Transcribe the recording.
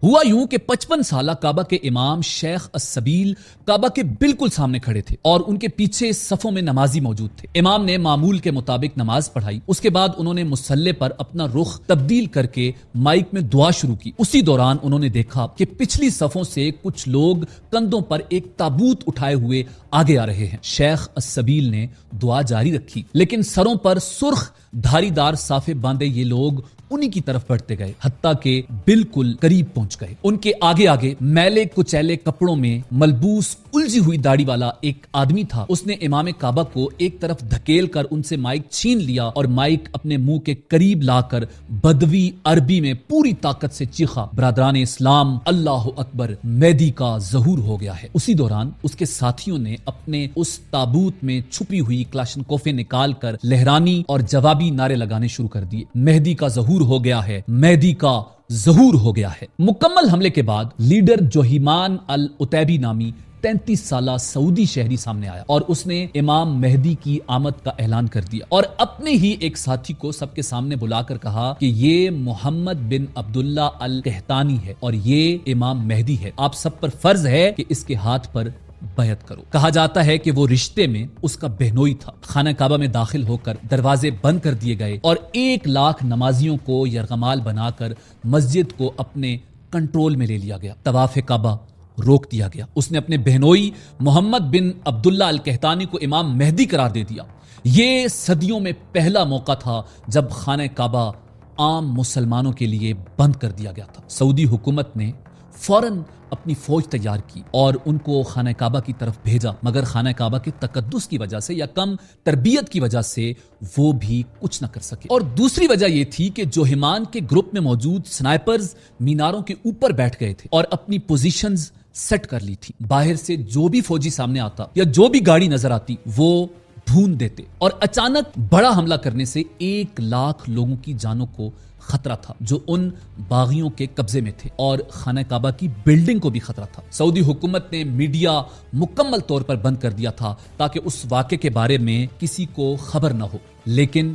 ہوا یوں کہ 55 سالہ کعبہ کے امام شیخ السبیل کعبہ کے بالکل سامنے کھڑے تھے اور ان کے پیچھے صفوں میں نمازی موجود تھے۔ امام نے معمول کے مطابق نماز پڑھائی، اس کے بعد انہوں نے مصلی پر اپنا رخ تبدیل کر کے مائک میں دعا شروع کی۔ اسی دوران انہوں نے دیکھا کہ پچھلی صفوں سے کچھ لوگ کندھوں پر ایک تابوت اٹھائے ہوئے آگے آ رہے ہیں۔ شیخ السبیل نے دعا جاری رکھی، لیکن سروں پر سرخ دھاری دار صافے باندھے یہ لوگ انہی کی طرف بڑھتے گئے، حتیٰ کہ بالکل قریب پہنچ گئے۔ ان کے آگے آگے میلے کچیلے کپڑوں میں ملبوس الجھی ہوئی داڑھی والا ایک آدمی تھا۔ اس نے امام کعبہ کو ایک طرف دھکیل کر ان سے مائک چھین لیا اور مائک اپنے منہ کے قریب لا کر بدوی عربی میں پوری طاقت سے چیخا، برادران اسلام، اللہ اکبر، مہدی کا ظہور ہو گیا ہے۔ اسی دوران اس کے ساتھیوں نے اپنے اس تابوت میں چھپی ہوئی کلاشنکوفیں نکال کر لہرانی اور جوابی نعرے لگانے شروع کر دیے۔ مہدی کا ظہور ہو گیا ہے، مہدی کا ظہور ہو گیا ہے۔ مکمل حملے کے بعد لیڈر جوہیمان العتیبی نامی 33 سالہ سعودی شہری سامنے آیا اور اس نے امام مہدی کی آمد کا اعلان کر دیا اور اپنے ہی ایک ساتھی کو سب کے سامنے بلا کر کہا کہ یہ محمد بن عبداللہ القحطانی ہے اور یہ امام مہدی ہے، آپ سب پر فرض ہے کہ اس کے ہاتھ پر بیعت کرو۔ کہا جاتا ہے کہ وہ رشتے میں اس کا بہنوئی تھا۔ خانہ کعبہ میں داخل ہو کر دروازے بند کر دیے گئے اور 1 لاکھ نمازیوں کو یرغمال بنا کر مسجد کو اپنے کنٹرول میں لے لیا گیا۔ طواف کعبہ روک دیا گیا۔ اس نے اپنے بہنوئی محمد بن عبداللہ القحطانی کو امام مہدی قرار دے دیا۔ یہ صدیوں میں پہلا موقع تھا جب خانہ کعبہ عام مسلمانوں کے لیے بند کر دیا گیا تھا۔ سعودی حکومت نے فوراً اپنی فوج تیار کی اور ان کو خانہ کعبہ کی طرف بھیجا، مگر خانہ کعبہ کے تقدس کی وجہ سے یا کم تربیت کی وجہ سے وہ بھی کچھ نہ کر سکے۔ اور دوسری وجہ یہ تھی کہ جوہیمان کے گروپ میں موجود سنائپرز میناروں کے اوپر بیٹھ گئے تھے اور اپنی پوزیشنز سیٹ کر لی تھی۔ باہر سے جو بھی فوجی سامنے آتا یا جو بھی گاڑی نظر آتی وہ ڈھونڈ دیتے اور اچانک بڑا حملہ کرنے سے 1 لاکھ لوگوں کی جانوں کو خطرہ تھا جو ان باغیوں کے قبضے میں تھے، اور خانہ کعبہ کی بلڈنگ کو بھی خطرہ تھا۔ سعودی حکومت نے میڈیا مکمل طور پر بند کر دیا تھا تاکہ اس واقعے کے بارے میں کسی کو خبر نہ ہو، لیکن